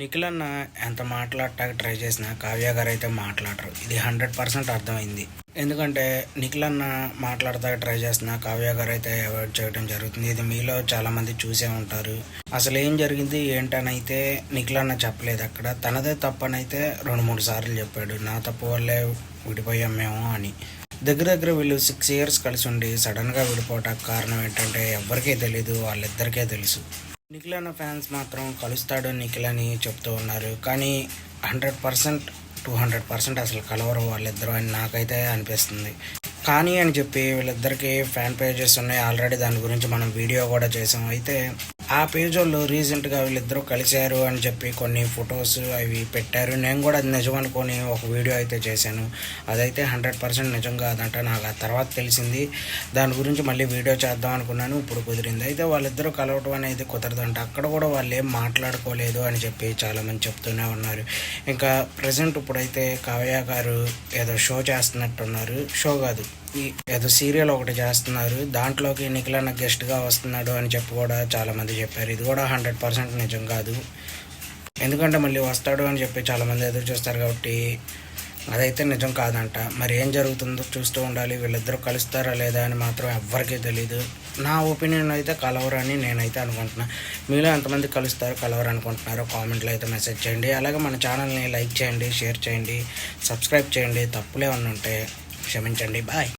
నిఖిల్ అన్న ఎంత మాట్లాడటానికి ట్రై చేసినా కావ్య గారు అయితే మాట్లాడరు. ఇది 100% అర్థమైంది. ఎందుకంటే నిఖిల్ అన్న మాట్లాడటానికి ట్రై చేసిన కావ్య గారు అయితే అవాయిడ్ చేయడం జరుగుతుంది. ఇది మీలో చాలామంది చూసే ఉంటారు. అసలు ఏం జరిగింది ఏంటని అయితే నిఖిల్ అన్న చెప్పలేదు. అక్కడ తనదే తప్పనైతే 2-3 సార్లు చెప్పాడు. నా తప్పు వల్లే విడిపోయాం మేము అని. దగ్గర వీళ్ళు 6 years కలిసి ఉండి సడన్గా విడిపోవటానికి కారణం ఏంటంటే ఎవ్వరికీ తెలీదు, వాళ్ళిద్దరికే తెలుసు. నిఖిల్ అన్న ఫ్యాన్స్ మాత్రం కలుస్తాడు నిఖిల్ అని చెప్తూ ఉన్నారు. కానీ 100% 200% అసలు కలవరు వాళ్ళిద్దరూ అని నాకైతే అనిపిస్తుంది. కానీ అని చెప్పి వీళ్ళిద్దరికి ఫ్యాన్ పేజెస్ ఉన్నాయి ఆల్రెడీ. దాని గురించి మనం వీడియో కూడా చేసాం. అయితే ఆ పేజ్ వాళ్ళు రీసెంట్గా వీళ్ళిద్దరూ కలిశారు అని చెప్పి కొన్ని ఫొటోస్ అవి పెట్టారు. నేను కూడా అది నిజం అనుకొని ఒక వీడియో అయితే చేశాను. అదైతే 100% నిజం కాదంట. నాకు ఆ తర్వాత తెలిసింది. దాని గురించి మళ్ళీ వీడియో చేద్దాం అనుకున్నాను, ఇప్పుడు కుదిరింది. అయితే వాళ్ళిద్దరూ కలవటం అనేది కుదరదంట. అక్కడ కూడా వాళ్ళు ఏం మాట్లాడుకోలేదు అని చెప్పి చాలామంది చెప్తూనే ఉన్నారు. ఇంకా ప్రజెంట్ ఇప్పుడైతే కావ్య గారు ఏదో షో చేస్తున్నట్టున్నారు. షో కాదు, ఏదో సీరియల్ ఒకటి చేస్తున్నారు. దాంట్లోకి నిఖిల్ అన్న గెస్ట్గా వస్తున్నాడు అని చెప్పి కూడా చాలామంది చెప్పారు. ఇది కూడా 100% నిజం కాదు. ఎందుకంటే మళ్ళీ వస్తాడు అని చెప్పి చాలామంది ఎదురు చూస్తారు కాబట్టి అదైతే నిజం కాదంట. మరి ఏం జరుగుతుందో చూస్తూ ఉండాలి. వీళ్ళిద్దరూ కలుస్తారా లేదా అని మాత్రం ఎవ్వరికీ తెలీదు. నా ఒపీనియన్ అయితే కలవరు అని నేనైతే అనుకుంటున్నా. మీలో ఎంతమంది కలుస్తారు కలవరు అనుకుంటున్నారో కామెంట్లో అయితే మెసేజ్ చేయండి. అలాగే మన ఛానల్ని లైక్ చేయండి, షేర్ చేయండి, సబ్స్క్రైబ్ చేయండి. తప్పులే ఉంటే క్షమించండి. బాయ్.